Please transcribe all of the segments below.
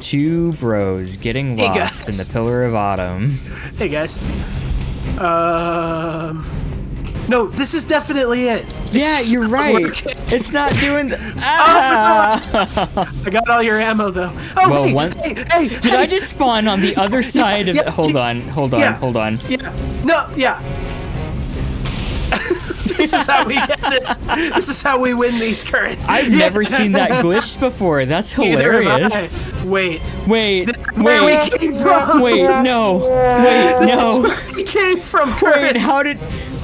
Two bros getting Hey, lost in guys. the Pillar of Autumn. Hey guys. No, this is definitely it. Yeah, you're right. working. It's not doing the. I got all your ammo though. Oh, Well, hey, Did I just spawn on the other side of? Yeah, Hold on. Yeah. No, yeah. This is how we get this. This is how we win these current. I've never seen that glitched before. That's hilarious. Wait. Wait, Where we came from. wait, no, wait, no, Where we came from, wait, current. how did?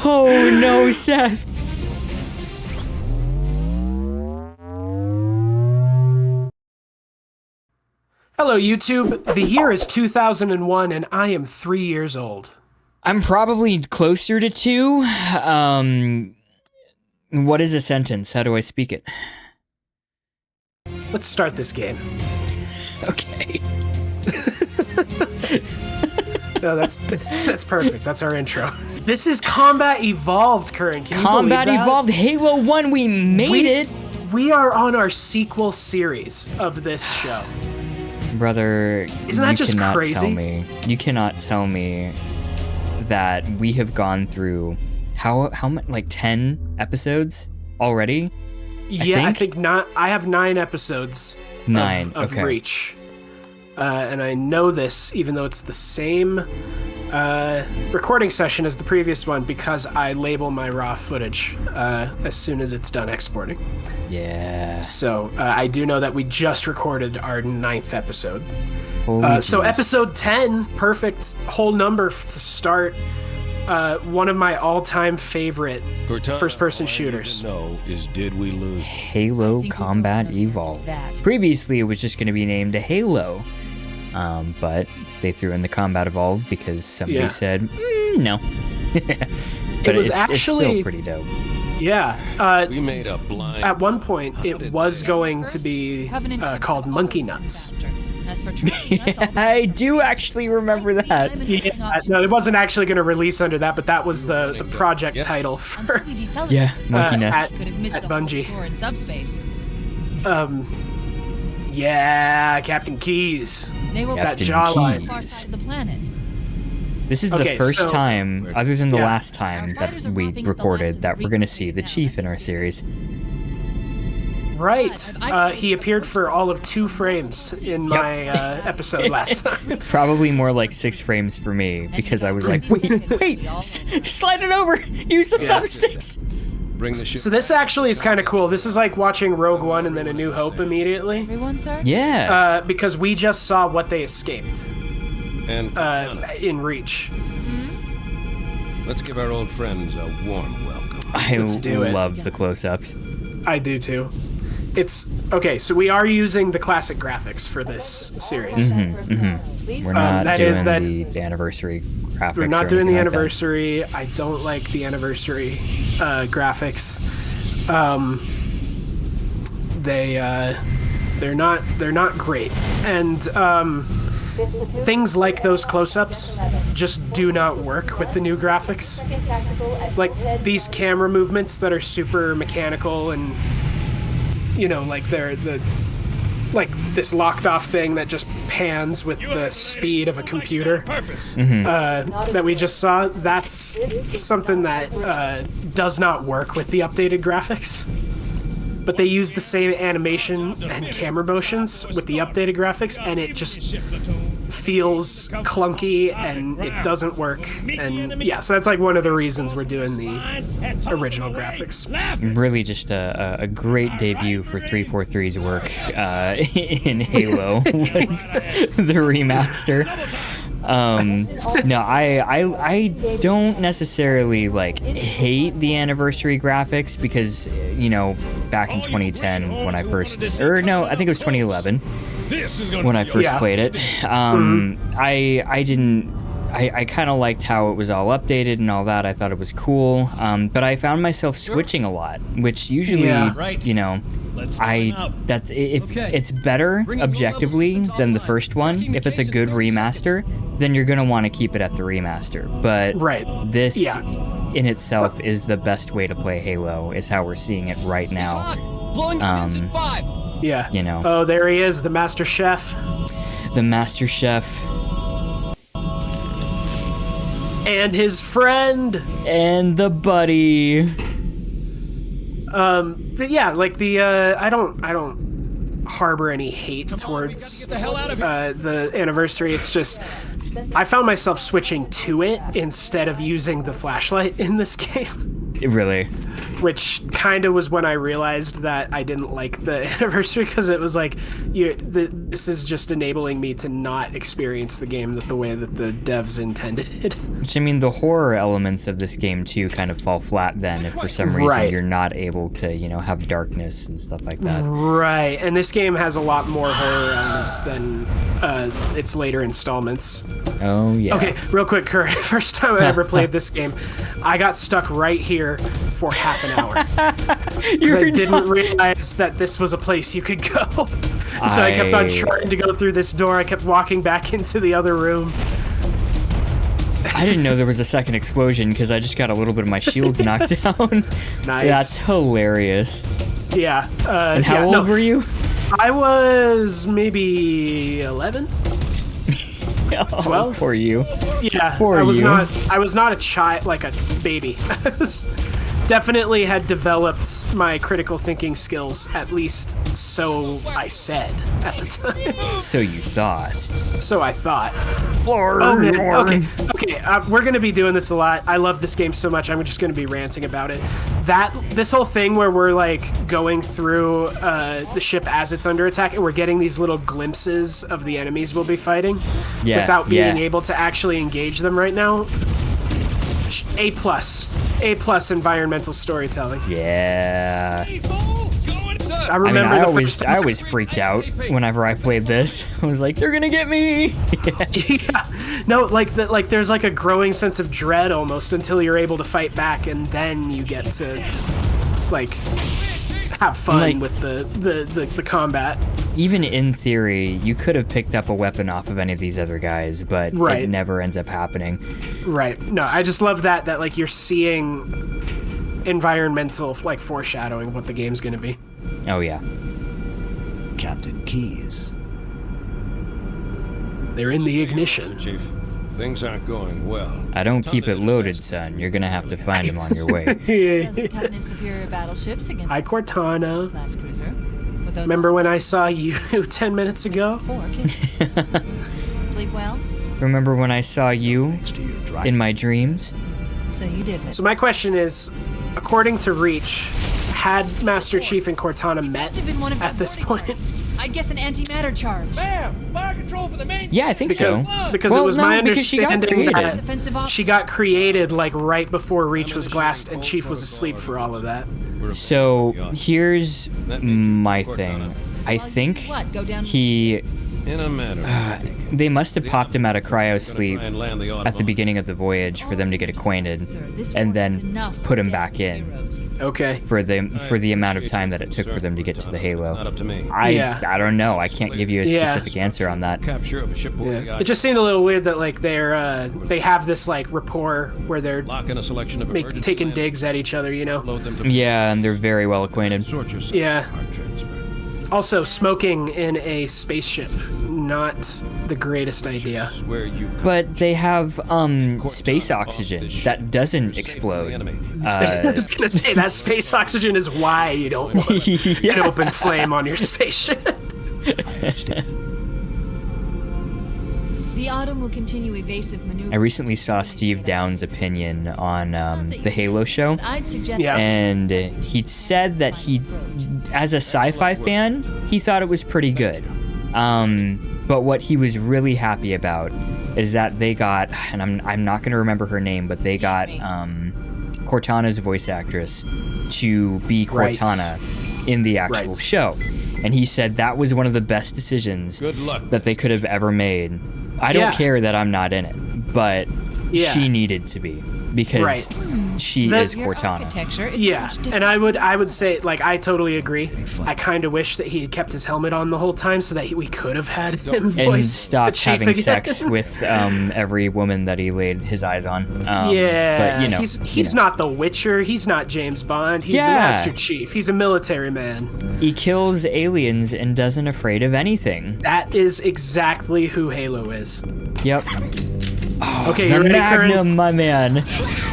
Oh no, Seth. Hello, YouTube. The year is 2001, and I am 3 years old. I'm probably closer to 2. What is a sentence? How do I speak it? Let's start this game. Okay. No, that's perfect. That's our intro. This is Combat Evolved, current. Can you Combat believe that? Evolved Halo 1, we made it! We are on our sequel series of this show. Brother, Isn't that just crazy? You cannot tell me that we have gone through how much, like 10 episodes already? I think not. I have 9 episodes. 9 of okay. Reach, and I know this even though it's the same recording session as the previous one because I label my raw footage as soon as it's done exporting. Yeah. So I do know that we just recorded our 9th episode. Holy So jeez. episode 10, perfect whole number to start one of my all-time favorite first-person shooters. No, is did we lose? Halo Combat Evolved. Previously, it was just going to be named Halo, but they threw in the Combat Evolved because somebody said no. But it's still pretty dope. Yeah. We made a blind. At one point, it was going to be called Monkey Nuts. As for training, that's all. I do actually remember that. No, it wasn't actually going to release under that, but that was the project title Until for we decelerated, Yeah, Monkey Nuts. could have missed at the whole Bungie. tour in subspace. Yeah, Captain Keys. They were That Captain jawline. on the far side of the planet. This is Okay, the first so- time, other than the Yeah. last time that we recorded, that we're going to see the Chief in our series. Right. He appeared for all of 2 frames in my episode last time. Probably more like 6 frames for me, because I was like, wait, slide it over, use the thumbsticks. Bring the ship. So this actually is kind of cool. This is like watching Rogue One and then A New Hope immediately. Everyone, sir? Yeah. Because we just saw what they escaped And in Reach. let's give our old friends a warm welcome. I let's do it. love the close-ups. I do too. It's okay. So we are using the classic graphics for this series. We're not that doing is- the anniversry graphics. We're or not doing the anything like that. anniversary. I don't like the anniversary graphics. They're not great, and things like those close-ups just do not work with the new graphics. Like these camera movements that are super mechanical and like they're like this locked off thing that just pans with the speed of a computer that we just saw. That's something that does not work with the updated graphics. But they use the same animation and camera motions with the updated graphics, and it just feels clunky and it doesn't work. And yeah, so that's like one of the reasons we're doing the original graphics. Really just a great debut for 343's work in Halo was the remaster. No, I don't necessarily hate the anniversary graphics because back in 2010 when I first, or no, I think it was 2011 when I first played it. I kind of liked how it was all updated and all that. I thought it was cool, but I found myself switching a lot, which usually, it's better objectively than the first one. If it's a good remaster, then you're gonna want to keep it at the remaster. But this in itself is the best way to play Halo, is how we're seeing it right now. Oh, there he is, the Master Chef. the Master Chef. And his friend. And the buddy. But yeah, like I don't harbor any hate towards the anniversary. It's just I found myself switching to it instead of using the flashlight in this game. Really? Which kind of was when I realized that I didn't like the anniversary, because it was like, this is just enabling me to not experience the game the way that the devs intended it. Which, I mean, the horror elements of this game, too, kind of fall flat then if for some reason you're not able to, have darkness and stuff like that. Right, and this game has a lot more horror elements than its later installments. Oh, yeah. Okay, real quick, Kurt. First time I ever played this game, I got stuck right here for half an hour. Because I didn't realize that this was a place you could go. So I kept on trying to go through this door. I kept walking back into the other room. I didn't know there was a second explosion because I just got a little bit of my shields knocked down. Nice. That's hilarious. Yeah. And how old were you? I was maybe 11. 12? Poor you. Yeah, Poor I was you. I was not a child, like a baby. I was definitely had developed my critical thinking skills, at least so I said at the time. So you thought. So I thought. Oh man, okay, we're gonna be doing this a lot. I love this game so much, I'm just gonna be ranting about it. This whole thing where we're like going through the ship as it's under attack, and we're getting these little glimpses of the enemies we'll be fighting without being able to actually engage them right now. A plus environmental storytelling. Yeah. I remember I always freaked out whenever I played this. I was like, they're gonna get me. Yeah. No, like there's like a growing sense of dread almost until you're able to fight back, and then you get to like have fun with the combat. Even in theory, you could have picked up a weapon off of any of these other guys, but it never ends up happening. Right. No, I just love that like you're seeing environmental like foreshadowing of what the game's gonna be. Oh yeah. Captain Keyes. They're in the ignition. Chief, things aren't going well. I don't keep it loaded, son. You're gonna have to find him on your way. Doesn't count in superior battleships against Hi, Cortana. class cruiser. Remember when I saw you 10 minutes ago? Sleep well? Remember when I saw you in my dreams? So you did. So my question is, according to Reach, had Master Chief and Cortana met at this point? I guess an antimatter charge. Yeah, I think so. Because it was my understanding that she got created like right before Reach was glassed and Chief was asleep for all of that. So here's my thing. I think he... they must have popped him out of cryo sleep at the beginning of the voyage for them to get acquainted, and then put him back in. Okay. For the amount of time that it took for them to get to the Halo. I don't know. I can't give you a specific answer on that. It just seemed a little weird that like they have this like rapport where they're taking digs at each other, you know? Yeah, and they're very well acquainted. Yeah. Also, smoking in a spaceship, not the greatest idea. But they have space oxygen that doesn't explode. I was gonna say that space oxygen is why you don't want an open flame on your spaceship. The Autumn will continue evasive maneuvers. I recently saw Steve Downs' opinion on the Halo show, I'd suggest and he said that he, as a sci-fi fan, he thought it was pretty good. But what he was really happy about is that they got, and I'm not going to remember her name, but they got Cortana's voice actress to be Cortana in the actual show. And he said that was one of the best decisions that they could have ever made. I don't care that I'm not in it, but she needed to be, because she is Cortana. Architecture is Yeah, much different. and I would say, like, I totally agree. I kind of wish that he had kept his helmet on the whole time so that we could have had him And voice the stopped chief having again. sex with every woman that he laid his eyes on. Yeah, but you know, he's not the Witcher. He's not James Bond. He's the Master Chief. He's a military man. He kills aliens and doesn't afraid of anything. That is exactly who Halo is. Yep. Okay, The you ready, Magnum, Curran? my man.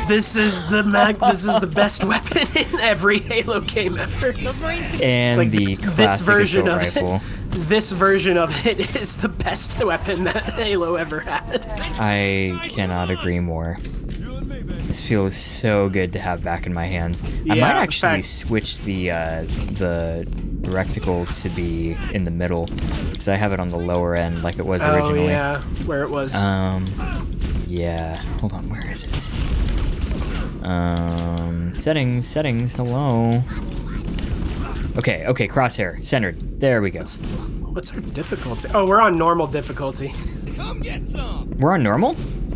This is the best weapon in every Halo game ever. Those Marines And Like, the this classic version assault of rifle. it. This version of it is the best weapon that Halo ever had. I cannot agree more. This feels so good to have back in my hands. I Yeah, might in actually fact- switch the reticle to be in the middle, because I have it on the lower end like it was originally. Oh yeah, where it was. Yeah. Hold on, where is it? Settings, hello. Okay, crosshair, centered. There we go. What's our difficulty? Oh, we're on normal difficulty. We're on normal?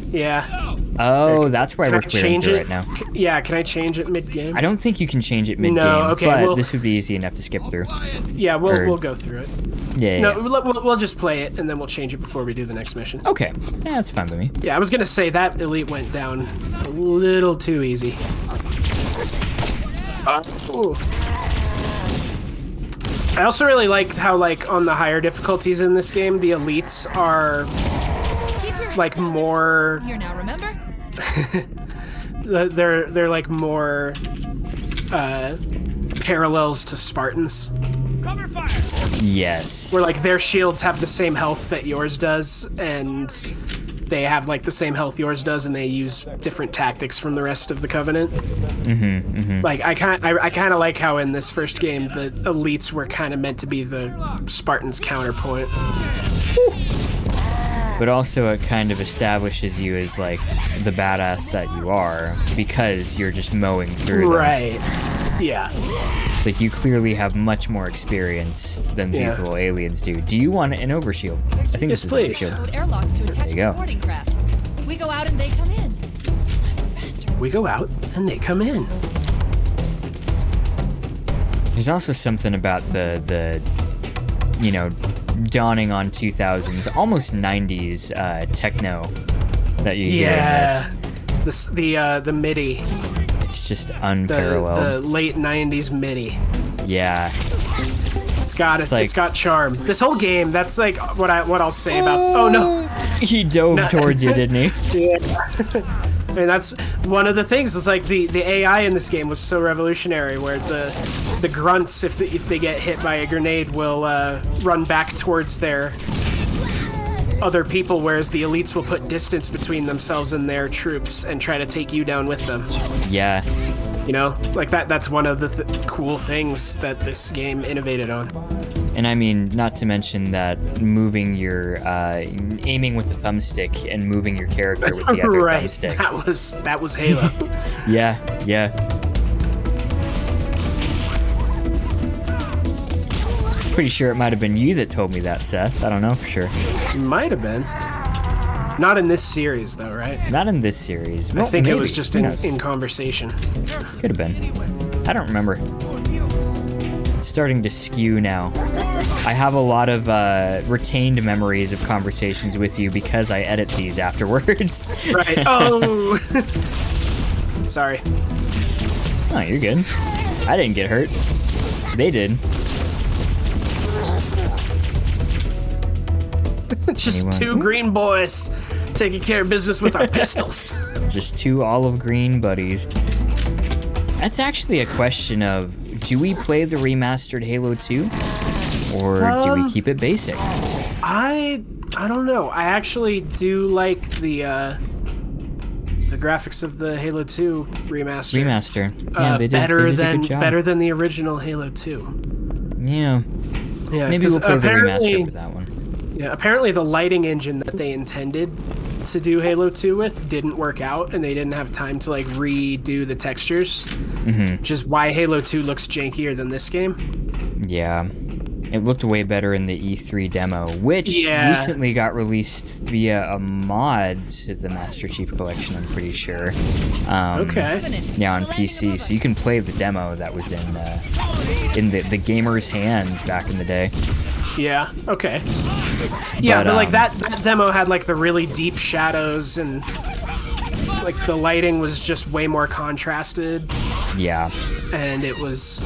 Yeah. Oh, that's why Can we're I clearing change through it? it now. Yeah, can I change it mid-game? I don't think you can change it mid-game, okay, but well- this would be easy enough to skip through. Yeah, Or- we'll go through it. Yeah, No, yeah. we'll just play it, and then we'll change it before we do the next mission. Okay, yeah, that's fine with me. Yeah, I was gonna say that elite went down a little too easy. Ooh. I also really like how, like, on the higher difficulties in this game, the elites are keep your like more. here now, remember? They're like more parallels to Spartans. Yes. Where like their shields have the same health that yours does, and they have like the same health yours does, and they use different tactics from the rest of the Covenant. Like I kind of like how in this first game the elites were kind of meant to be the Spartans' counterpoint. But also it kind of establishes you as like the badass that you are, because you're just mowing through them. Right. Yeah. It's like you clearly have much more experience than these Yeah. little aliens do. Do you want an overshield? I think Yes, this is please. overshield. Code airlocks to attach you to go. the boarding craft. We go out and they come in. Bastards. We go out and they come in. There's also something about the you know, dawning on 2000s, almost 90s techno that you hear in Yeah. this. The MIDI. It's just The unparalleled. late 90s MIDI. Yeah. It's got it. It's like- It's got charm. This whole game, that's like what I'll say about. Oh no. He dove towards you, didn't he? Yeah. I mean, that's one of the things. It's like the AI in this game was so revolutionary, where the grunts, if they get hit by a grenade, will run back towards their other people, whereas the elites will put distance between themselves and their troops and try to take you down with them. Yeah. You know, like that's one of the cool things that this game innovated on. And I mean, not to mention that moving your, aiming with the thumbstick and moving your character with the other Right. thumbstick. That was Halo. Yeah. Pretty sure it might have been you that told me that, Seth. I don't know for sure. Might have been. Not in this series, though, right? Not in this series. I think it was maybe. just Who knows? in conversation. Could have been. I don't remember. It's starting to skew now. I have a lot of retained memories of conversations with you because I edit these afterwards. Right. Oh. Sorry. Oh, you're good. I didn't get hurt. They did. Just Anyone? two green boys taking care of business with our pistols. Just two olive green buddies. That's actually a question of, do we play the remastered Halo 2? Or do we keep it basic? I don't know. I actually do like the graphics of the Halo 2 remaster. Remaster. Yeah, they did, better they did a than good job. better than the original Halo 2. Yeah. Yeah, Maybe 'cause we'll play the apparently- remaster for that one. Yeah, apparently the lighting engine that they intended to do Halo 2 with didn't work out, and they didn't have time to like redo the textures, which is why Halo 2 looks jankier than this game. Yeah. It looked way better in the E3 demo, which recently got released via a mod to the Master Chief Collection, I'm pretty sure. Okay. Yeah, on PC, so you can play the demo that was in the gamer's hands back in the day. Yeah, okay. Yeah, but like that demo had like the really deep shadows and like the lighting was just way more contrasted. Yeah. And it was...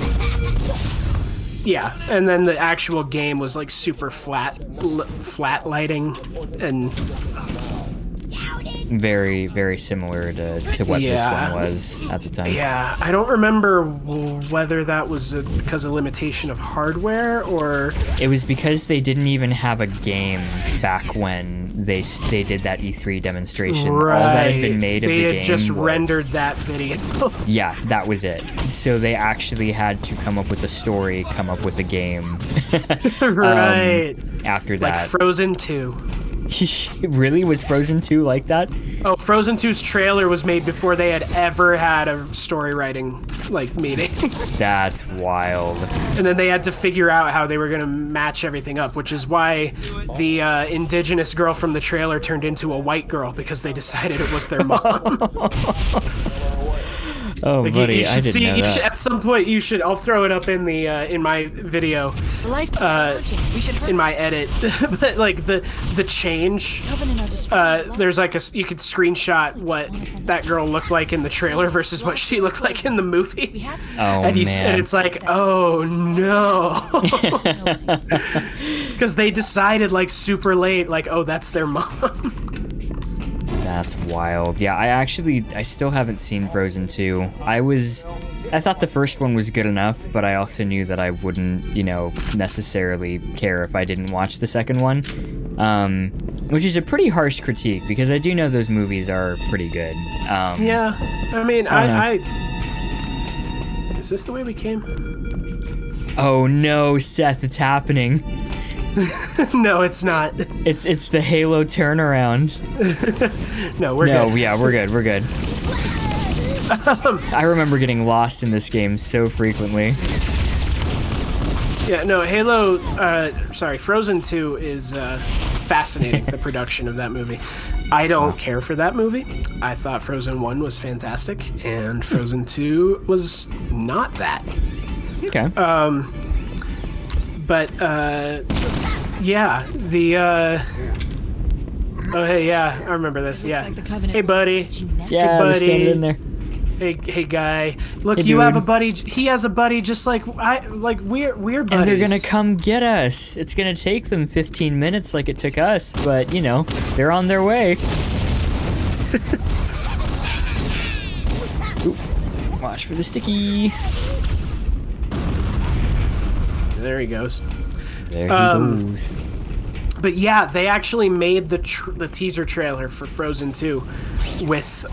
Yeah, and then the actual game was like super flat lighting and... Very, very similar to what this one was at the time. Yeah, I don't remember whether that was because of limitation of hardware or... It was because they didn't even have a game back when they did that E3 demonstration. Right. All that had been made of the game They had just was... rendered that video. Yeah, that was it. So they actually had to come up with a story, come up with a game. Right. After that. Like Frozen 2. Really? Was Frozen 2 like that? Oh, Frozen 2's trailer was made before they had ever had a story writing like meeting. That's wild. And then they had to figure out how they were going to match everything up, which is why the indigenous girl from the trailer turned into a white girl, because they decided it was their mom. Oh, like, buddy, I didn't know that. At some point, you should. I'll throw it up in the in my video, in my edit. But like the change, there's like you could screenshot what that girl looked like in the trailer versus what she looked like in the movie. Oh, man. And it's like, oh no, because they decided like super late, like, oh, that's their mom. That's wild. Yeah, I still haven't seen Frozen 2. I thought the first one was good enough, but I also knew that I wouldn't, necessarily care if I didn't watch the second one. Which is a pretty harsh critique, because I do know those movies are pretty good. Yeah, I mean, is this the way we came? Oh no, Seth, it's happening. No, it's not. It's the Halo turnaround. No, we're good. No, yeah, we're good. I remember getting lost in this game so frequently. Yeah, no, Frozen 2 is fascinating, the production of that movie. I don't care for that movie. I thought Frozen 1 was fantastic, and Frozen 2 was not that. Okay. But, yeah, oh, hey, yeah, I remember this, yeah. Like hey, buddy. Yeah, hey, buddy. We're standing in there. Hey, guy. Look, hey, you dude. have a buddy. He has a buddy just like we're buddies. And they're gonna come get us. It's gonna take them 15 minutes like it took us, but, they're on their way. Ooh, watch for the sticky. There he goes. There he goes. But yeah, they actually made the teaser trailer for Frozen 2 with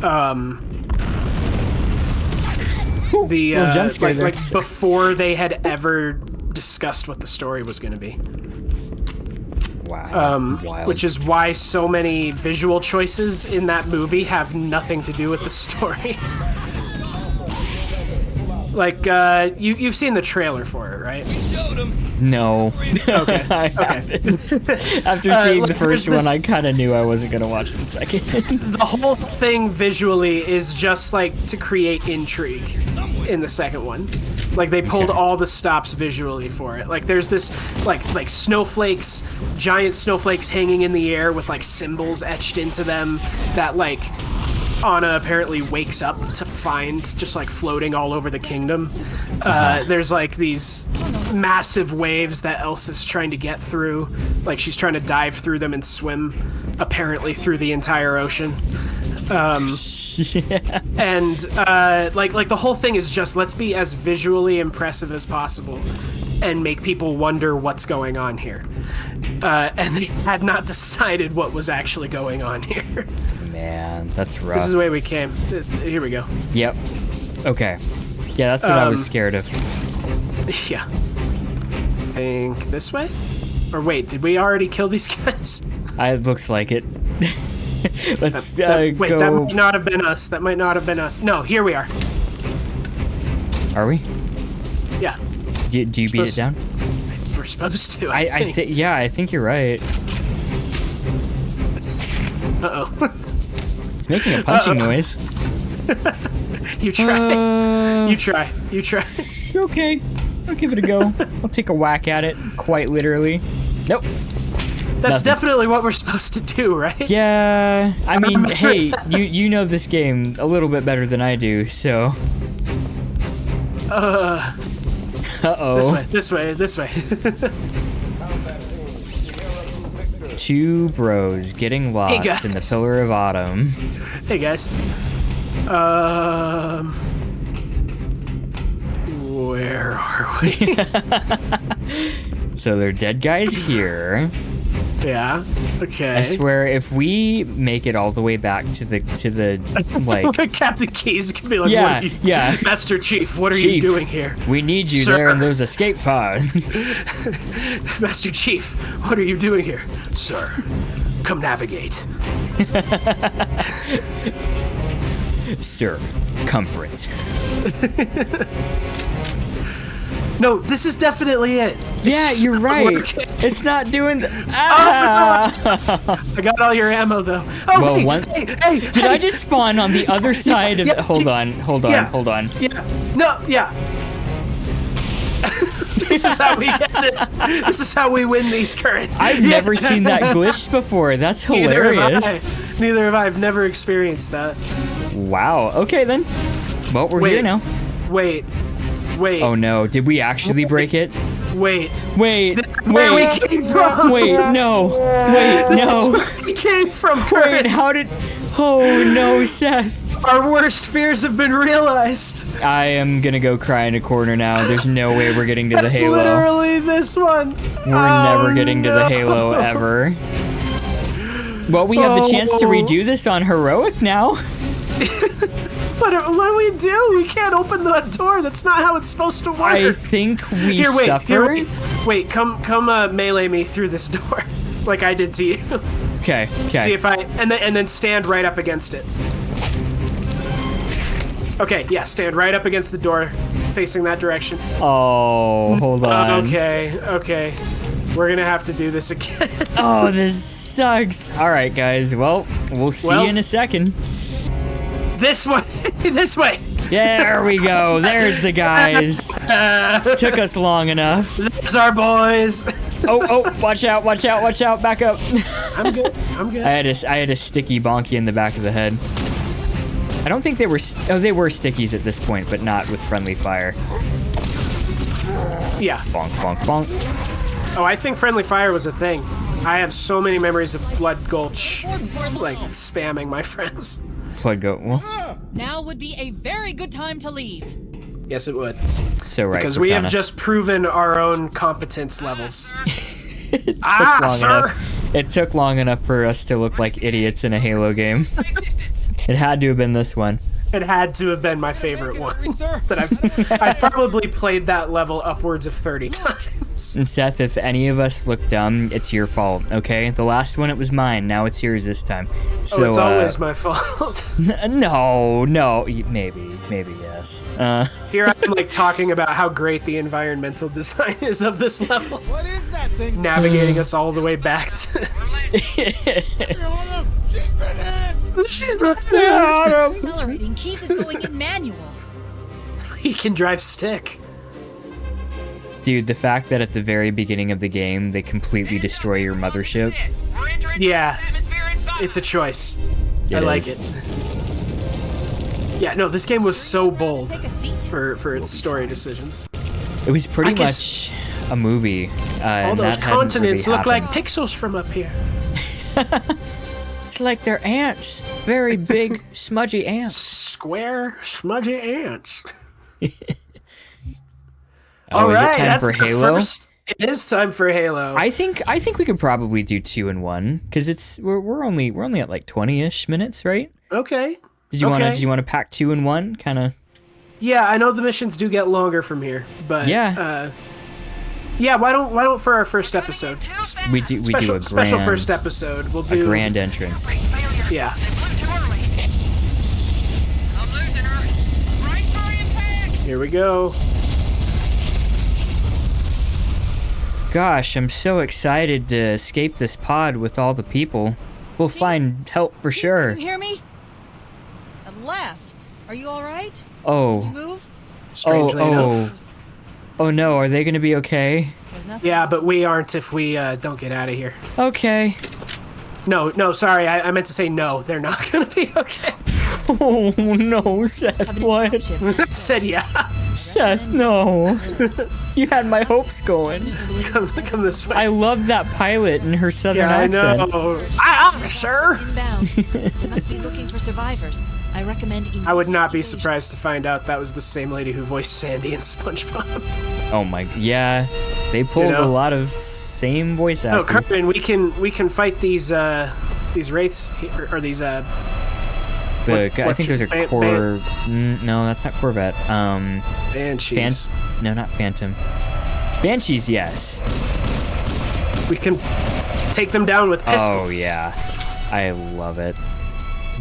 the jump scare there. like before they had ever discussed what the story was going to be. Wow. Wild. Which is why so many visual choices in that movie have nothing to do with the story. Like, you've seen the trailer for it, right? No. Okay. I haven't. After seeing the first one, I kind of knew I wasn't going to watch the second. The whole thing visually is just, like, to create intrigue in the second one. Like, they pulled all the stops visually for it. Like, there's this, like snowflakes, giant snowflakes hanging in the air with, like, symbols etched into them that, like... Anna apparently wakes up to find just like floating all over the kingdom. There's like these massive waves that Elsa's trying to get through. Like she's trying to dive through them and swim apparently through the entire ocean. And like the whole thing is just let's be as visually impressive as possible and make people wonder what's going on here. And they had not decided what was actually going on here. Man, that's rough. This is the way we came. Here we go. Yep. Okay. Yeah, that's what I was scared of. Yeah. Think this way? Or wait, did we already kill these guys? It looks like it. Let's wait, go. that might not have been us. That might not have been us. No, here we are. Are we? Yeah. Do you beat it down? we're supposed to. I think yeah, I think you're right. Uh-oh. It's making a punching noise. You try. You try. You try. Okay, I'll give it a go. I'll take a whack at it, quite literally. Nope. That's Nothing. definitely what we're supposed to do, right? Yeah, I mean, hey, you know this game a little bit better than I do, so. Uh-oh. This way. Two bros getting lost in the Pillar of Autumn. Hey guys. Where are we? So they're dead guys here. Yeah. Okay. I swear, if we make it all the way back to the like, Captain Keys could be like, yeah, what are you, yeah, Master Chief, what are you Chief, doing here? We need you Sir. there in those escape pods. Master Chief, what are you doing here? Sir, come navigate. Sir, comfort. No, this is definitely it. Yeah, you're right. Working. It's not doing the. I got all your ammo though. Oh, Well, hey, one- hey, Did I just spawn on the other side of? Yeah, Hold on. yeah. Hold on. Yeah. No. Yeah. This is how we get this. This is how we win these current. I've never seen that glitched before. That's hilarious. Neither have I. I've never experienced that. Wow. Okay then. Well, we're here now. Wait. Oh no! Did we actually break it? Wait. Wait. This is where we came from. Wait. No. Wait. No. This is where we came from. Wait. Current. How did? Oh no, Seth. Our worst fears have been realized. I am gonna go cry in a corner now. There's no way we're getting to the That's Halo. literally this one. We're never getting to the Halo ever. Well, we have the chance to redo this on Heroic now. What do we do? We can't open the door. That's not how it's supposed to work. I think we Here, wait. suffer. Wait, come melee me through this door, like I did to you. Okay. See if I and then stand right up against it. Okay, yeah, stand right up against the door, facing that direction. Oh, hold on. Okay. We're gonna have to do this again. Oh, this sucks. All right, guys. Well, we'll see you in a second. This way. This way. There we go. There's the guys. Took us long enough. There's our boys. Oh, watch out. Back up. I'm good. I had a sticky bonky in the back of the head. I don't think they were. They were stickies at this point, but not with friendly fire. Yeah. Bonk. Oh, I think friendly fire was a thing. I have so many memories of Blood Gulch, like spamming my friends. Plug go. Well, Now would be a very good time to leave. Yes, it would. so right. Because we have Cortana. just proven our own competence levels. It took long enough. It took long enough for us to look like idiots in a Halo game. It had to have been this one. It had to have been my favorite one. That I've probably played that level upwards of 30 times. And Seth, if any of us look dumb, it's your fault, okay? The last one, it was mine. Now it's yours this time. So, It's always my fault. No, maybe yes. Here I am, like, talking about how great the environmental design is of this level. What is that thing? Navigating us all the way back to... She's been hit! She's not there. Accelerating keys is going in manual. He can drive stick. Dude, the fact that at the very beginning of the game, they completely destroy your mothership. Yeah. It's a choice. I like it. Yeah, no, this game was so bold Take a seat. for its story decisions. It was pretty I guess- much a movie. All and those that hadn't continents really look like happened. pixels from up here. It's like they're ants. Very big, smudgy ants. Square, smudgy ants. Oh, is it Alright, time that's for the Halo? It is time for Halo. I think we could probably do 2 and 1 because we're only at like 20-ish minutes, right? Okay. Did you want to pack 2 and 1 kind of? Yeah, I know the missions do get longer from here, but Yeah. Yeah, why don't for our first episode? We do a grand, special first episode. We'll do a grand entrance. Yeah. Here we go. Gosh, I'm so excited to escape this pod with all the people. We'll find help for sure. Can you hear me? At last. Are you all right? Can you Oh, move? Strangely enough. oh no, are they gonna be okay? There's nothing. Yeah, but we aren't if we don't get out of here. Okay. No, sorry. I meant to say no. They're not gonna be okay. Oh no, Seth, what? Said yeah. Seth, no. You had my hopes going. Come this way. I love that pilot and her southern yeah, I accent. know. Sir. Inbound. We must be looking for survivors. I recommend. I would not be surprised to find out that was the same lady who voiced Sandy in SpongeBob. Oh my, yeah. They pulled a lot of same voice actors. Oh, Cartman, we can fight these wraiths here, or these I think those are no, that's not Corvette. Banshees. No, not Phantom. Banshees, yes. We can take them down with pistols. Oh yeah, I love it.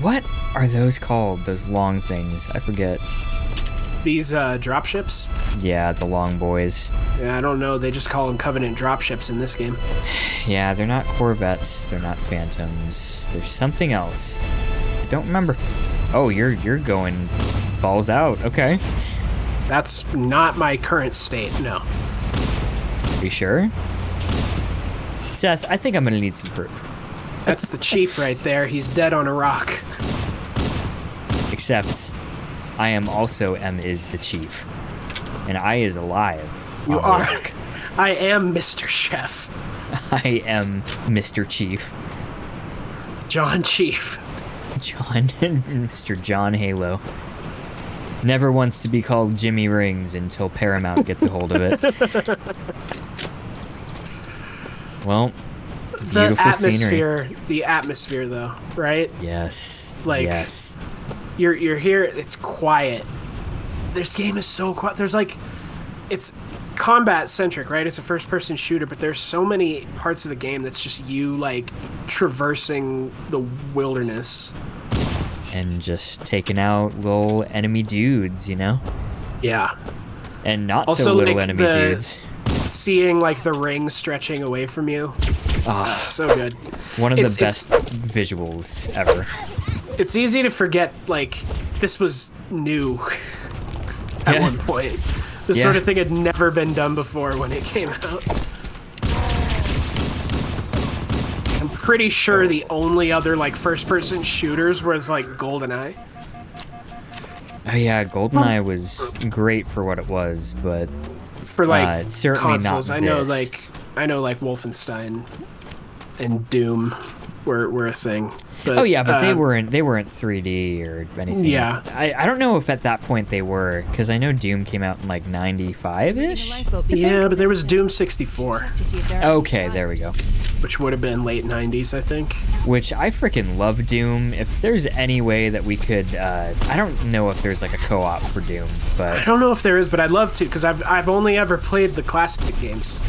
What are those called? Those long things? I forget. These dropships. Yeah, the long boys. Yeah, I don't know. They just call them Covenant dropships in this game. Yeah, they're not Corvettes. They're not Phantoms. There's something else. I don't remember. Oh, you're going balls out. Okay. That's not my current state. No. Are you sure? Seth, I think I'm gonna need some proof. That's the chief right there. He's dead on a rock. Except, I am also is the chief, and I is alive. You on the are. rock. I am Mr. Chef. I am Mr. Chief. John Chief. John, Mr. John Halo. Never wants to be called Jimmy Rings until Paramount gets a hold of it. Well, beautiful scenery. The atmosphere though, right? Yes. Like, yes. You're here, it's quiet. This game is so quiet. There's like, it's combat centric, right? It's a first person shooter, but there's so many parts of the game that's just you like traversing the wilderness. And just taking out little enemy dudes, you know? Yeah. And not Also, so little like, enemy dudes. Seeing like the ring stretching away from you. Oh, so good. One of the best visuals ever. It's easy to forget, like, this was new at one point. This sort of thing had never been done before when it came out. I'm pretty sure the only other, like, first-person shooters was, like, GoldenEye. Oh yeah, GoldenEye was great for what it was, but for like it's certainly consoles, not I know like Wolfenstein and Doom were a thing. But, oh yeah, but they weren't 3D or anything. Yeah, I don't know if at that point they were, because I know Doom came out in like 95-ish. Yeah, but there was Doom 64. Okay, there we go. Which would have been late 90s, I think. Which I freaking love Doom. If there's any way that we could, I don't know if there's like a co-op for Doom, but I don't know if there is, but I'd love to, because I've only ever played the classic games.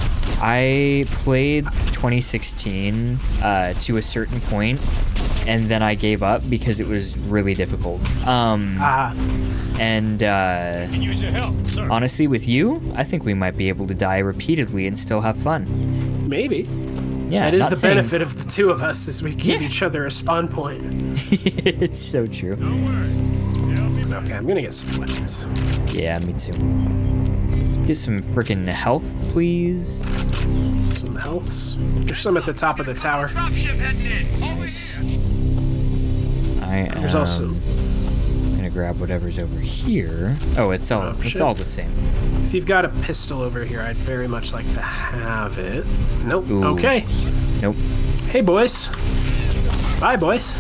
I played 2016 to a certain point, and then I gave up because it was really difficult. And Can use your help, sir. honestly, with you, I think we might be able to die repeatedly and still have fun. Maybe. Yeah, that is not the saying- benefit of the two of us, is we give each other a spawn point. It's so true. Don't worry. I'll be back. Okay, I'm gonna get some weapons. Yeah, me too. Get some freaking health, please. Some healths. There's some at the top of the tower. Dropship heading in. Nice. I am There's also... gonna grab whatever's over here. Oh, it's all shit. all the same. If you've got a pistol over here, I'd very much like to have it. Nope. Ooh. Okay. Nope. Hey, boys. Bye, boys.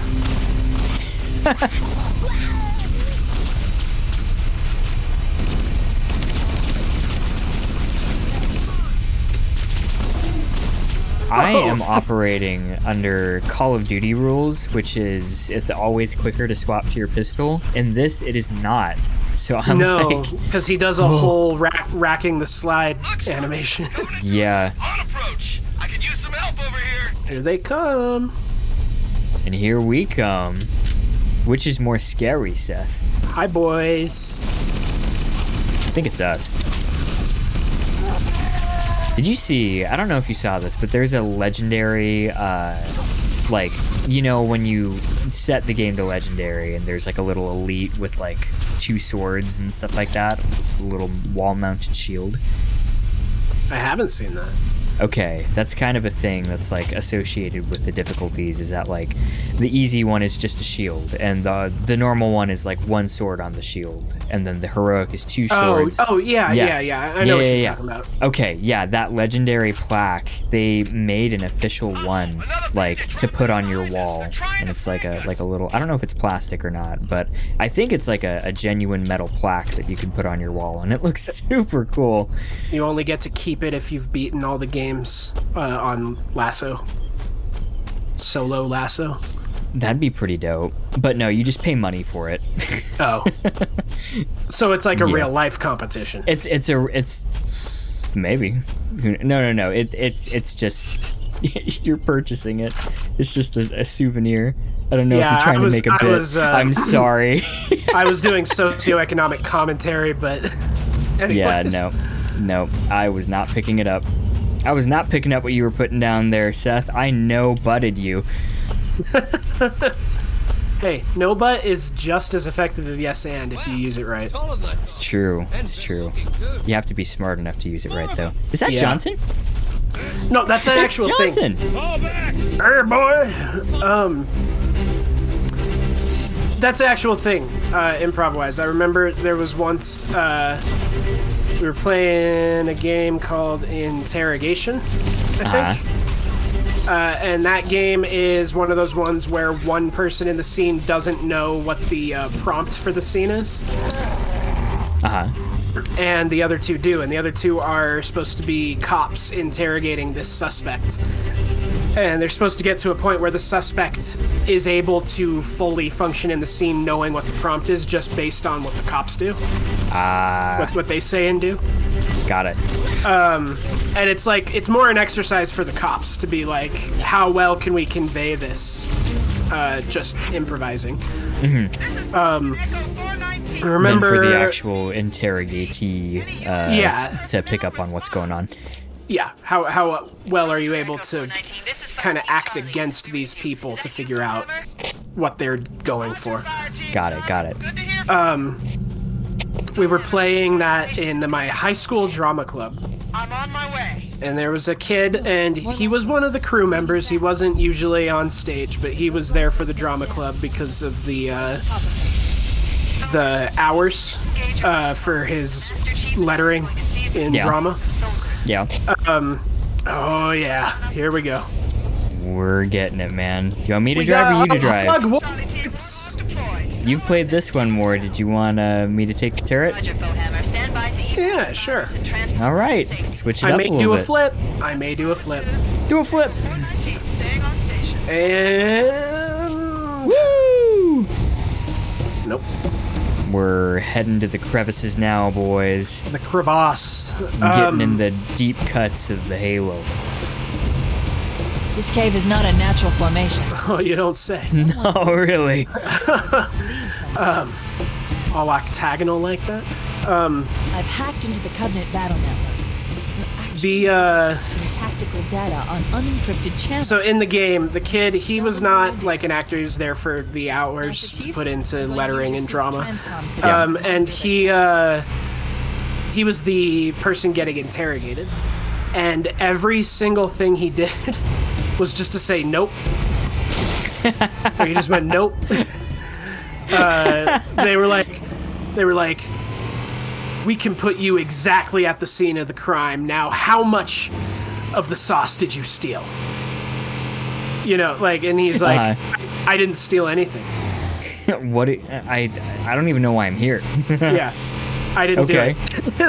I am operating under Call of Duty rules, which is it's always quicker to swap to your pistol. In this, it is not. So I'm No, like, because he does a whole racking the slide animation. yeah. On approach. I can use some help over here. Here they come. And here we come. Which is more scary, Seth? Hi, boys. I think it's us. Did you see, I don't know if you saw this, but there's a legendary, like, you know, when you set the game to legendary and there's like a little elite with like 2 swords and stuff like that, a little wall-mounted shield. I haven't seen that. Okay, that's kind of a thing that's like associated with the difficulties, is that like the easy one is just a shield and the normal one is like 1 sword on the shield, and then the heroic is 2 swords. Oh yeah. I know what you're talking about. Okay, yeah, that legendary plaque, they made an official one like to put on your wall, and it's like a little, I don't know if it's plastic or not, but I think it's like a genuine metal plaque that you can put on your wall, and it looks super cool. You only get to keep it if you've beaten all the games on Lasso. Solo Lasso. That'd be pretty dope. But no, you just pay money for it. Oh. So it's like a real life competition. It's maybe. No. It's just you're purchasing it. It's just a souvenir. I don't know if you're trying to make a bit. I'm sorry. I was doing socioeconomic commentary, but anyways. Yeah, no. I was not picking it up. I was not picking up what you were putting down there, Seth. I no-butted you. Hey, no butt is just as effective as yes and if you use it right. It's true. It's true. You have to be smart enough to use it right, though. Is that Johnson? No, that's an actual Johnson. thing. Hey, boy. That's an actual thing, improv-wise. I remember there was once we were playing a game called Interrogation, I think. And that game is one of those ones where one person in the scene doesn't know what the prompt for the scene is. And the other 2 do, and the other 2 are supposed to be cops interrogating this suspect. And they're supposed to get to a point where the suspect is able to fully function in the scene knowing what the prompt is just based on what the cops do. What they say and do. Got it. And it's like, it's more an exercise for the cops to be like, how well can we convey this? Just improvising. Remember, and for the actual interrogatee to pick up on what's going on. Yeah, how well are you able to kind of act against these people to figure out what they're going for? Got it. We were playing that in my high school drama club. I'm on my way. And there was a kid, and he was one of the crew members. He wasn't usually on stage, but he was there for the drama club because of the hours for his lettering in drama. Yeah. Oh yeah, here we go. We're getting it, man. You want me to drive or you to drive? You've played this one more. Did you want me to take the turret? Yeah, sure. All right, switch it up a little bit. I may do a flip. Do a flip. And woo! Nope. We're heading to the crevices now, boys. The crevasse. Getting in the deep cuts of the Halo. This cave is not a natural formation. Oh, you don't say. No, really. All octagonal like that. I've hacked into the Covenant battle network. Tactical data on unencrypted channels. So in the game, the kid, he was not like an actor. He was there for the hours to put into lettering and drama. And he was the person getting interrogated. And every single thing he did was just to say nope. Or he just went nope. They were like, we can put you exactly at the scene of the crime. Now, how much of the sauce did you steal? You know, like, and he's like, I didn't steal anything. I don't even know why I'm here. Yeah. I didn't do it.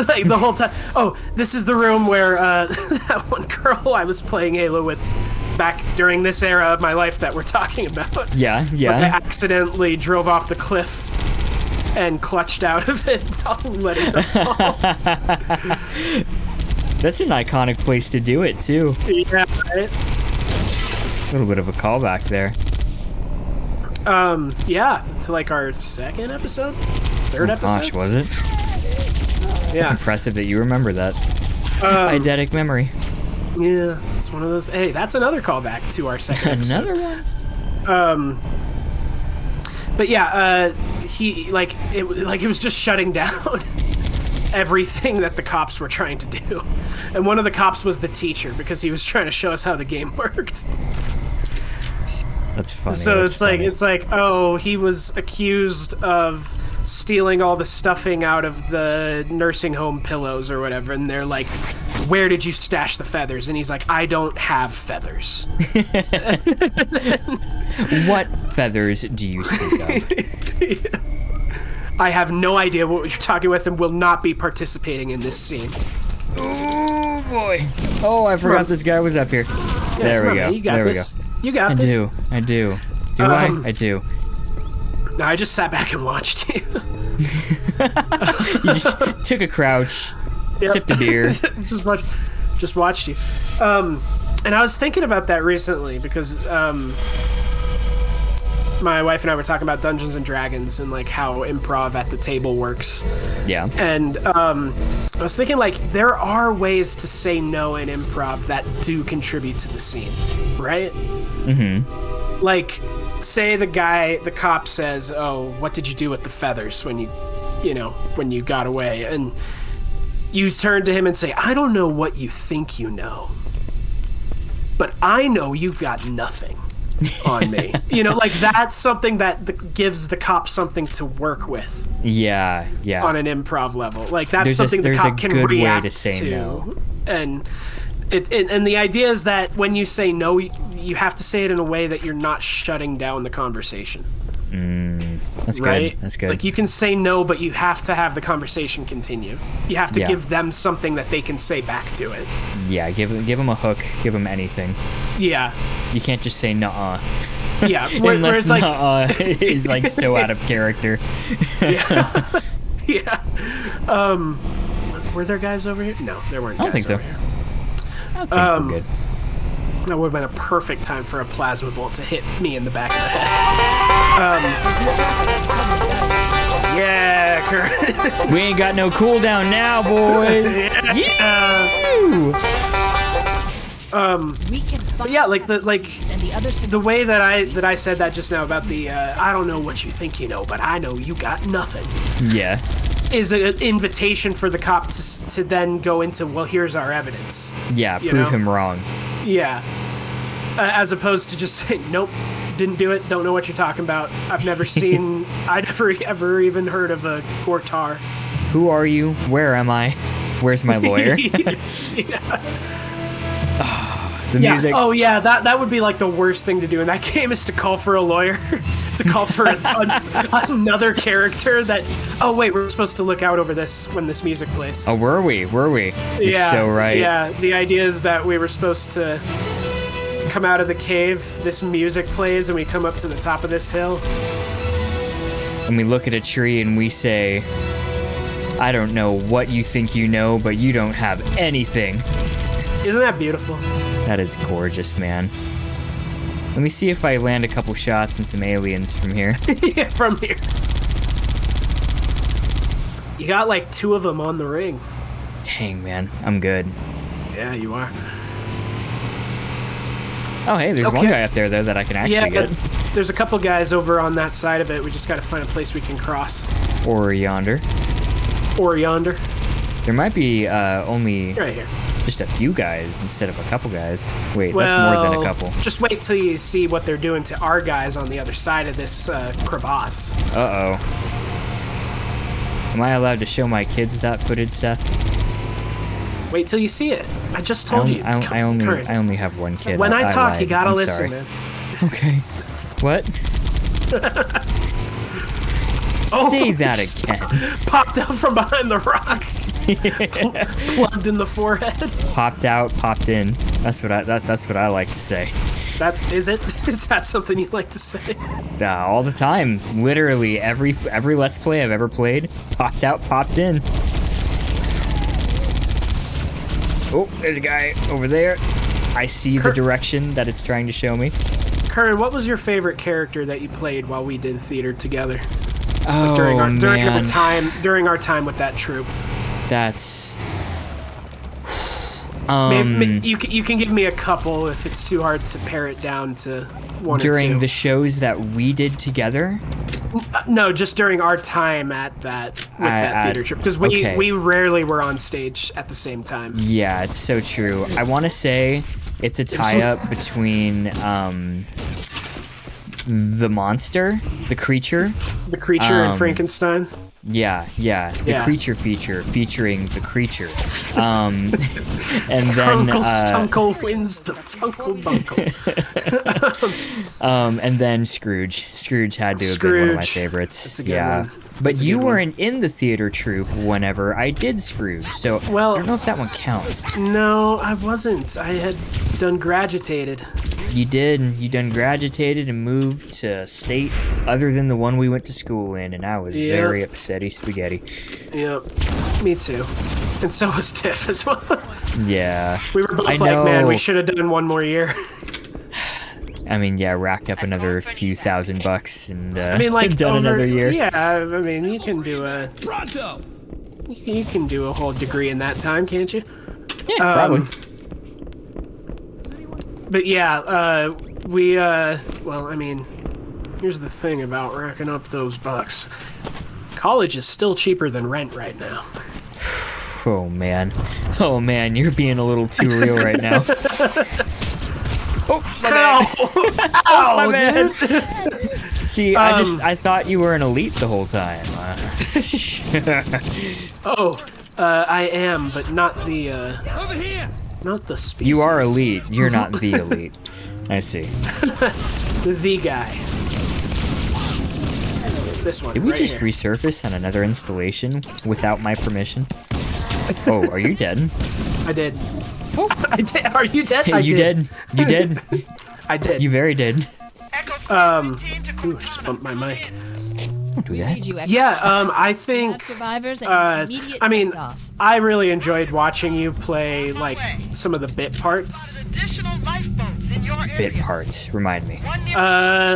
Like the whole time. Oh, this is the room where that one girl I was playing Halo with back during this era of my life that we're talking about. Yeah. Like I accidentally drove off the cliff and clutched out of it while letting it fall. That's an iconic place to do it, too. Yeah, right? A little bit of a callback there. Yeah, to like our second episode? Third episode? Gosh, was it? Yeah. It's impressive that you remember that. Eidetic memory. Yeah, it's one of those. Hey, that's another callback to our second episode. Another one. But yeah, he it was just shutting down everything that the cops were trying to do, and one of the cops was the teacher because he was trying to show us how the game worked. That's funny. So That's funny. it's like, oh, he was accused of stealing all the stuffing out of the nursing home pillows or whatever, and they're like, where did you stash the feathers? And he's like, I don't have feathers. What feathers do you speak of? I have no idea what you're talking with and will not be participating in this scene. Oh boy. Oh, I forgot this guy was up here. Yeah, there come we on, go. man, you got there this. we go. You got I this. do. Do I do. No, I just sat back and watched you. You just took a crouch, sipped a beer. just watched you. And I was thinking about that recently because my wife and I were talking about Dungeons and Dragons and like how improv at the table works. Yeah. And I was thinking like there are ways to say no in improv that do contribute to the scene, right? Mm-hmm. Like, say the cop says, "Oh, what did you do with the feathers when you got away?" And you turn to him and say, "I don't know what you think you know, but I know you've got nothing on me." Like that's something that gives the cop something to work with. Yeah. On an improv level, like that's There's something the cop a can good react way to say no. And and the idea is that when you say no, you have to say it in a way that you're not shutting down the conversation. That's right? good. That's good. Like you can say no, but you have to have the conversation continue. You have to give them something that they can say back to it. Yeah, give them a hook. Give them anything. Yeah. You can't just say nuh-uh. Yeah. Where Unless it's like, nuh-uh is like so out of character. Yeah. Yeah. Were there guys over here? No, there weren't. I don't think so. Over here. I think we're good. That would have been a perfect time for a plasma bolt to hit me in the back of the head. Yeah, Kurt. We ain't got no cooldown now, boys. But yeah, like the way that I said that just now about the I don't know what you think you know, but I know you got nothing. Yeah. Is an invitation for the cop to then go into, well, here's our evidence. Yeah, prove him wrong. Yeah. As opposed to just saying, nope, didn't do it, don't know what you're talking about. I've never seen, I'd never ever even heard of a Gortar. Who are you? Where am I? Where's my lawyer? The music. Oh yeah, that would be like the worst thing to do in that game is to call for a lawyer, to call for another character that. Oh wait, we're supposed to look out over this when this music plays. Oh, were we? You're so right. Yeah, the idea is that we were supposed to come out of the cave. This music plays, and we come up to the top of this hill. And we look at a tree and we say, "I don't know what you think you know, but you don't have anything." Isn't that beautiful? That is gorgeous, man. Let me see if I land a couple shots and some aliens from here. Yeah, from here. You got like 2 of them on the ring. Dang, man. I'm good. Yeah, you are. Oh, hey, there's one guy up there, though, that I can actually get. There's a couple guys over on that side of it. We just got to find a place we can cross. Or yonder. Or yonder. There might be only Right here. just a few guys instead of a couple guys. Wait, that's more than a couple. Just wait till you see what they're doing to our guys on the other side of this crevasse. Uh-oh. Am I allowed to show my kids that footage, Seth? Wait till you see it. I just told you. I only have one kid. When I talk, lied. you gotta I'm listen, sorry. man. Okay. What? Say that again. Popped out from behind the rock. Plugged in the forehead. Popped out, popped in. That's what I like to say. That is it? Is that something you like to say? All the time. Literally every Let's Play I've ever played, popped out, popped in. Oh, there's a guy over there. I see the direction that it's trying to show me. Curran, what was your favorite character that you played while we did theater together? Oh, Like during man. our time with that troupe. That's Maybe you can give me a couple if it's too hard to pare it down to one or two. During the shows that we did together? No, just during our time at that theater trip, because we rarely were on stage at the same time. Yeah, it's so true. I want to say it's a tie-up between the monster, the creature, and Frankenstein. Yeah, the creature featuring the creature, and then Uncle Stunkle wins the Funkle Bunkle. and then Scrooge had to have been one of my favorites. That's a good one. But you weren't in the theater troupe whenever I did Scrooge, so I don't know if that one counts. No, I wasn't. I had done Gradutated. You did. You done Gradutated and moved to a state other than the one we went to school in, and I was very upsetty spaghetti. Yep, me too. And so was Tiff as well. Yeah. We were both man, we should have done one more year. I mean, racked up another few $1,000 and done another year. Yeah, I mean, you can do a you can do a whole degree in that time, can't you? Yeah, probably. But well, I mean, here's the thing about racking up those bucks. College is still cheaper than rent right now. Oh man, you're being a little too real right now. Oh, my bad. Ow, my bad. dude. See, I thought you were an elite the whole time. I am, but not the Over here! not the species. You are elite. You're not the elite. I see. The guy. This one. Did we right just here. resurface on another installation without my permission? Oh, are you dead? I did. I did. Are you dead? I You did. You did. I did. You very did. Ooh, just bumped my mic. Don't do that. I think. Survivors and immediate I mean, off. I really enjoyed watching you play like some of the bit parts. Additional lifeboats in your area. Bit parts. Remind me.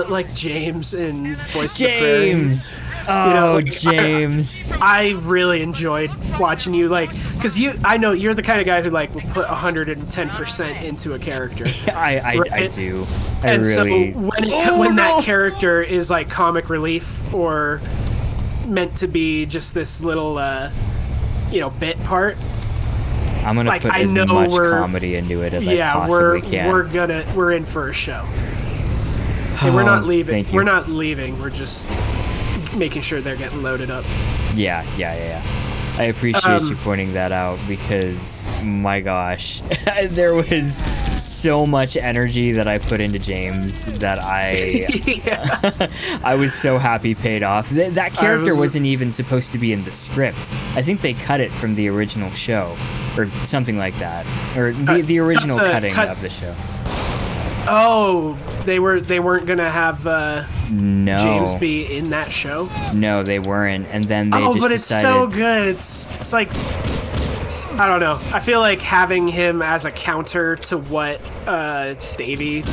Like James in Voice of the Prairie. James. Oh, You know, like, James. I really enjoyed watching you, like, because I know you're the kind of guy who like will put 110% into a character. I Right? do. And really. so when that character is like comic relief or meant to be just this little bit part, I'm gonna like, put I as know much we're- comedy into it as I possibly can. we're in for a show. And we're not leaving. Thank you. We're not leaving. We're just making sure they're getting loaded up. Yeah. I appreciate you pointing that out because, my gosh, there was so much energy that I put into James that I was so happy paid off. That character wasn't even supposed to be in the script. I think they cut it from the original show or something like that. Or the original cutting of the show. Oh, they weren't gonna have No. James be in that show. No, they weren't. And then they just but it's decided... so good. It's like, I don't know. I feel like having him as a counter to what Davey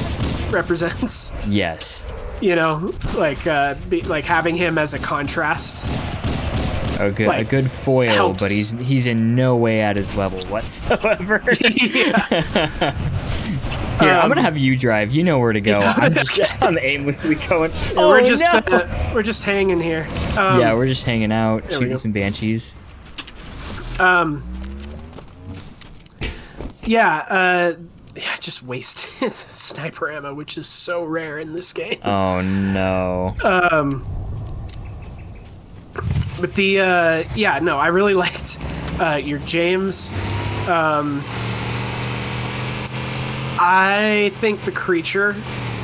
represents. Yes. You know, like having him as a contrast. A good foil, helps. but he's in no way at his level whatsoever. Here, I'm gonna have you drive. You know where to go. I'm aimlessly going. We're just hanging here. Yeah, we're just hanging out, we shooting go. some banshees. Just wasted sniper ammo, which is so rare in this game. Oh no. But I really liked your James. I think the creature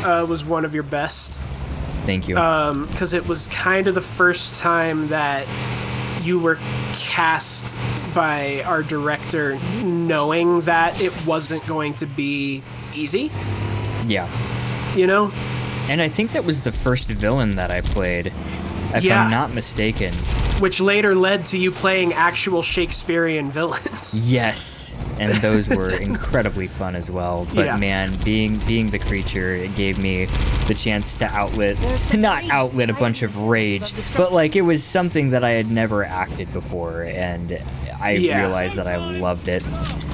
was one of your best. Thank you. Because it was kind of the first time that you were cast by our director knowing that it wasn't going to be easy, Yeah. you know? And I think that was the first villain that I played, if Yeah. I'm not mistaken. Which later led to you playing actual Shakespearean villains. Yes, and those were incredibly fun as well. But Yeah. man, being the creature, it gave me the chance to not outlet a bunch of rage, but like it was something that I had never acted before, and I Yeah. realized that I loved it.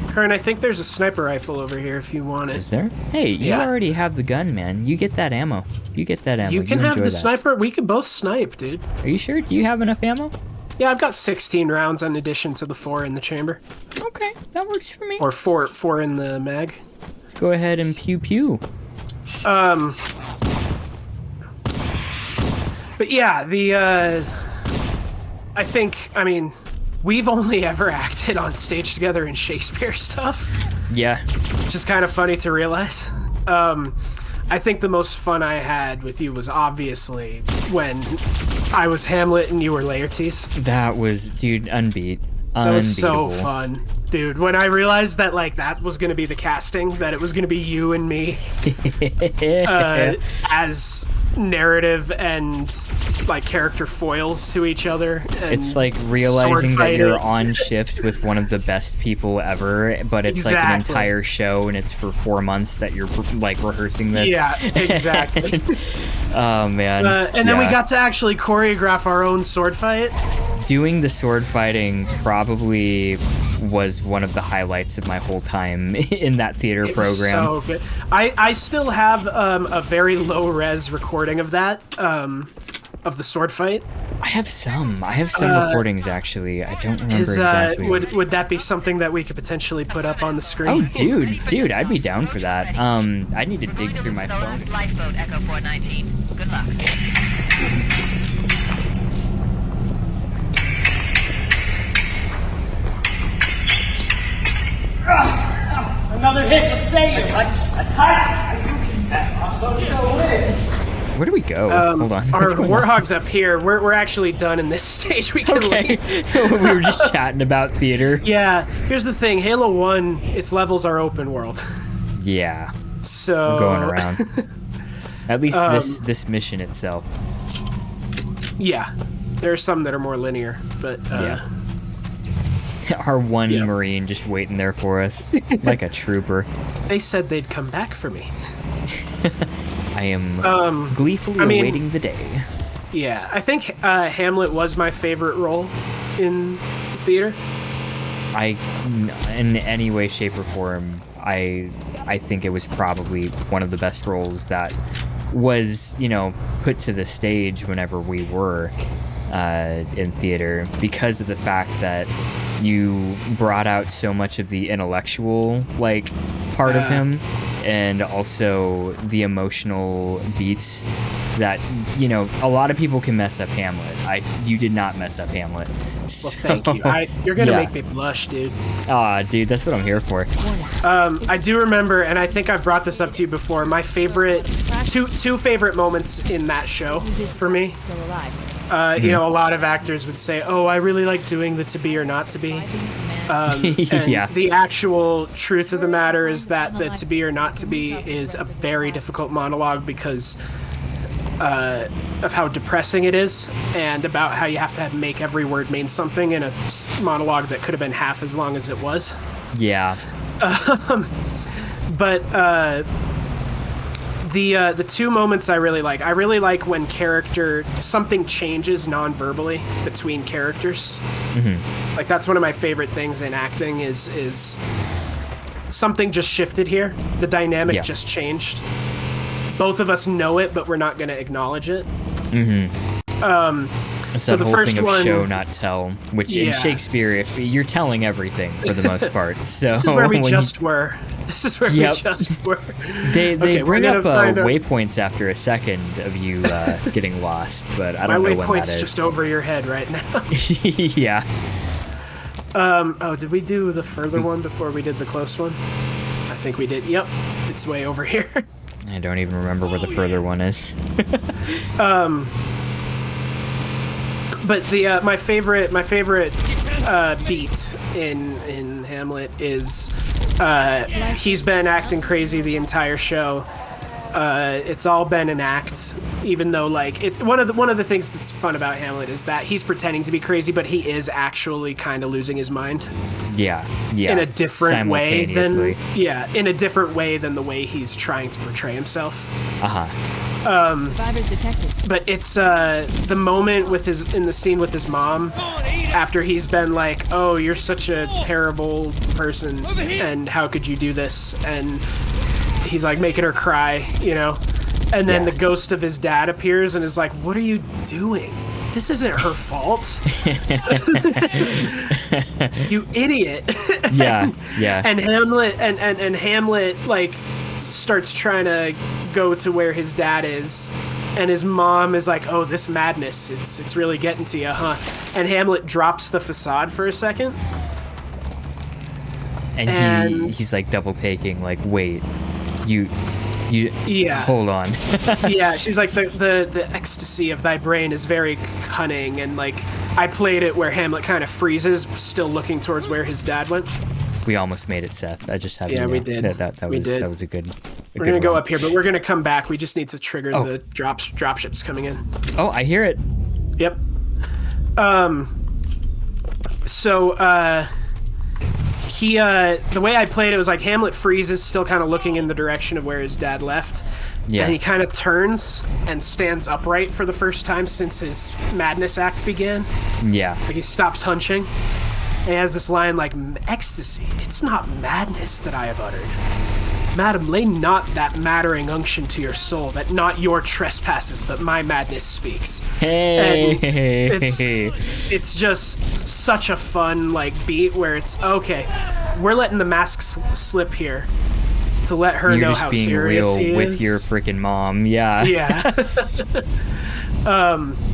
Kern, I think there's a sniper rifle over here if you want it. Is there? Hey, you Yeah. already have the gun, man. You get that ammo. You get that ammo. You can have enjoy the that. sniper. We can both snipe, dude. Are you sure? Do you have enough ammo? Yeah, I've got 16 rounds in addition to the 4 in the chamber. Okay, that works for me. Or four in the mag. Let's go ahead and pew pew. But yeah, I mean, we've only ever acted on stage together in Shakespeare stuff, Yeah. which is kind of funny to realize. I think the most fun I had with you was obviously when I was Hamlet and you were Laertes. That was, dude, unbeat. That was so Unbeatable. fun. Dude, when I realized that, like, that was going to be the casting, that it was going to be you and me as narrative and, like, character foils to each other. And It's like realizing sword that you're fighting. on shift with one of the best people ever, but it's like an Exactly. entire show and it's for 4 months that you're like rehearsing this. Yeah, exactly. Oh man. And then we Yeah. got to actually choreograph our own sword fight. Doing the sword fighting probably was one of the highlights of my whole time in that theater It was program. so good. I still have a very low res recording of that, of the sword fight. I have some recordings actually. I don't remember Is exactly. would that be something that we could potentially put up on the screen? Oh, dude, I'd be down for that. I need to dig through my phone. Northwest lifeboat, Echo 419. Good luck. Another hit will save you. Where do we go? Hold on. Our What's going on? warthog's up here. We're actually done in this stage. We can Okay. leave. We were just chatting about theater. Yeah. Here's the thing. Halo 1, its levels are open world. Yeah, So going around. At least this mission itself. Yeah. There are some that are more linear, but Yeah. Our one Yeah. Marine just waiting there for us, like a trooper. they said they'd come back for me. I am gleefully I mean- awaiting the day. Yeah. I think Hamlet was my favorite role in theater. In any way, shape, or form, I think it was probably one of the best roles that was, put to the stage whenever we were in theater, because of the fact that you brought out so much of the intellectual part of him, and also the emotional beats that a lot of people can mess up Hamlet. You did not mess up Hamlet. Well, thank you. You're gonna make me blush, dude. Aw, dude, that's what I'm here for. I do remember, and I think I've brought this up to you before. My favorite, two favorite moments in that show for me. Still alive. A lot of actors would say, "Oh, I really like doing the to be or not to be." And Yeah. the actual truth of the matter is that the to be or not to be is a very difficult monologue because of how depressing it is, and about how you have to make every word mean something in a monologue that could have been half as long as it was. Yeah. But the two moments I really like when something changes non-verbally between characters. Mm-hmm. Like, that's one of my favorite things in acting is something just shifted here. The dynamic just changed. Both of us know it, but we're not going to acknowledge it. It's So that the whole first thing of one- show, not tell, which in Yeah. Shakespeare, if you're telling everything for the most part. So This is where we when just were. This is where Yep. we just were. they Okay, we're bring gonna up find out- waypoints after a second of you getting lost, but I My don't know when waypoint's that is. just over your head right now. Yeah. Oh, did we do the further one before we did the close one? I think we did. Yep, it's way over here. I don't even remember where the further one is. But the my favorite beat in Hamlet is he's been acting crazy the entire show. It's all been an act, even though like it's one of the things that's fun about Hamlet is that he's pretending to be crazy, but he is actually kind of losing his mind. Yeah. In a different way than in a different way than the way he's trying to portray himself. Survivors detected. But it's the moment in the scene with his mom, after he's been like, "Oh, you're such a terrible person, and how could you do this?" And he's like making her cry, you know. And then the ghost of his dad appears and is like, "What are you doing? This isn't her fault." You idiot. Yeah. And Hamlet like starts trying to go to where his dad is, and his mom is like, "Oh, this madness, it's really getting to you, huh?" And Hamlet drops the facade for a second. And he's like double taking, like, wait, you hold on. Yeah, she's like, the ecstasy of thy brain is very cunning, and like I played it where Hamlet kind of freezes, still looking towards where his dad went. We almost made it, Seth. I just have Yeah, we did. That was a good. We're gonna go up here, but we're gonna come back. We just need to trigger the drop ships coming in. Oh, I hear it. Yep. So he the way I played it was like Hamlet freezes, still kind of looking in the direction of where his dad left. Yeah. And he kind of turns and stands upright for the first time since his madness act began. Yeah. Like he stops hunching. And he has this line like, "Ecstasy, it's not madness that I have uttered. Madam, lay not that mattering unction to your soul, that not your trespasses, but my madness speaks." Hey. And it's just such a fun like beat where it's, okay, we're letting the masks slip here to let her know how serious he is. With your freaking mom, yeah. Yeah.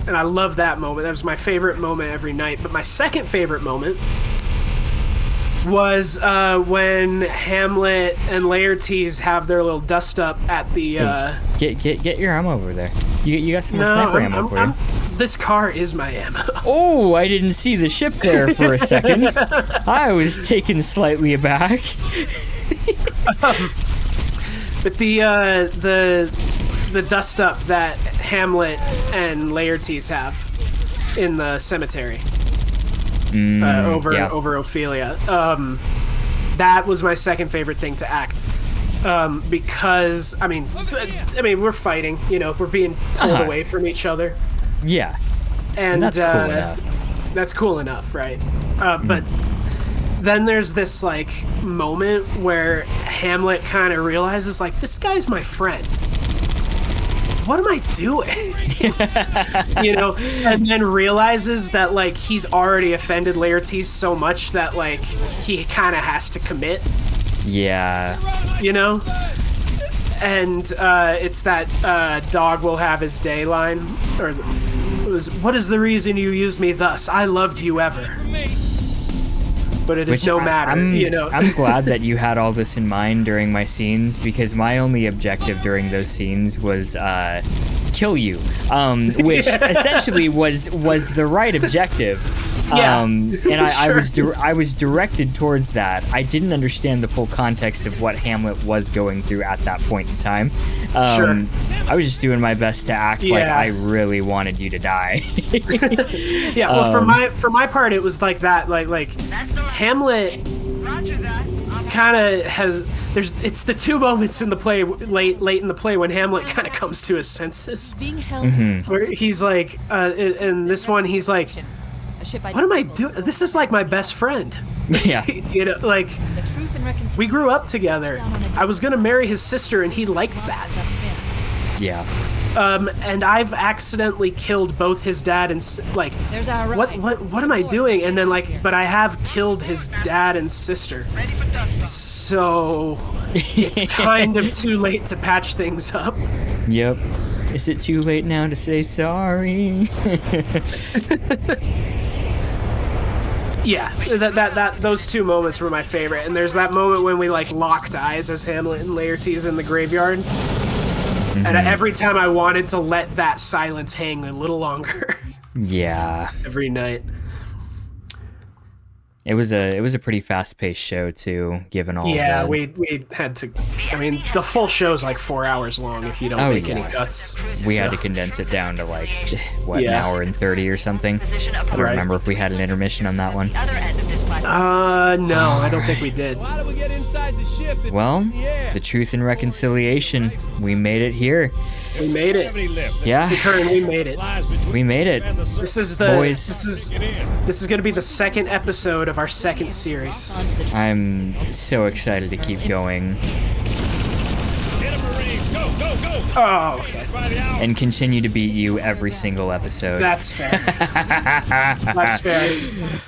And I love that moment. That was my favorite moment every night. But my second favorite moment was when Hamlet and Laertes have their little dust up at the. Get your ammo over there. You got some more sniper ammo for you. This car is my ammo. Oh, I didn't see the ship there for a second. I was taken slightly aback. But the dust up that Hamlet and Laertes have in the cemetery over Ophelia. That was my second favorite thing to act. Because I mean we're fighting, you know, we're being pulled away from each other. Yeah. And that's cool enough. That's cool enough, right? But then there's this like moment where Hamlet kind of realizes like, this guy's my friend. What am I doing? You know, and then realizes that like he's already offended Laertes so much that like he kind of has to commit. Yeah. You know? And it's that dog will have his day line, or it was, "What is the reason you used me thus? I loved you ever. But it is no matter," you know. I'm glad that you had all this in mind during my scenes, because my only objective during those scenes was kill you, which essentially was the right objective. Yeah. And I was directed towards that. I didn't understand the full context of what Hamlet was going through at that point in time. Sure. I was just doing my best to act like I really wanted you to die. Yeah. Well, for my part, it was like that. Like Hamlet kind of has. It's the two moments in the play late in the play when Hamlet kind of comes to his senses. Being held Where he's like, in this one, he's like, "What am I doing? This is like my best friend." Yeah. You know, like, we grew up together. I was gonna marry his sister, and he liked that. Yeah. And I've accidentally killed both his dad and like, what am I doing? And then like, but I have killed his dad and sister. So it's kind of too late to patch things up. Yep. Is it too late now to say sorry? Yeah, those two moments were my favorite. And there's that moment when we like locked eyes as Hamlet and Laertes in the graveyard. Mm-hmm. And every time I wanted to let that silence hang a little longer. Yeah. Every night. It was a pretty fast-paced show too, given all. Yeah, the... we had to. I mean, the full show's like 4 hours long if you don't make any cuts. We so. had to condense it down to like what, Yeah. an hour and 30 or something. I don't remember if we had an intermission on that one. No, I don't think we did. Why do we get inside the ship? If Well, it's in the air? the Truth and Reconciliation, we made it here. We made it. Yeah, Kern, we made it. we made it. This is the Boys. This is going to be the second episode of our second series. Onto the I'm so excited to keep going Oh, okay. and continue to beat you every single episode. That's fair. That's fair.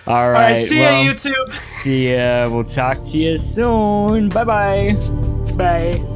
All All right, right, see well, ya, YouTube. See ya. We'll talk to you soon. Bye-bye. Bye.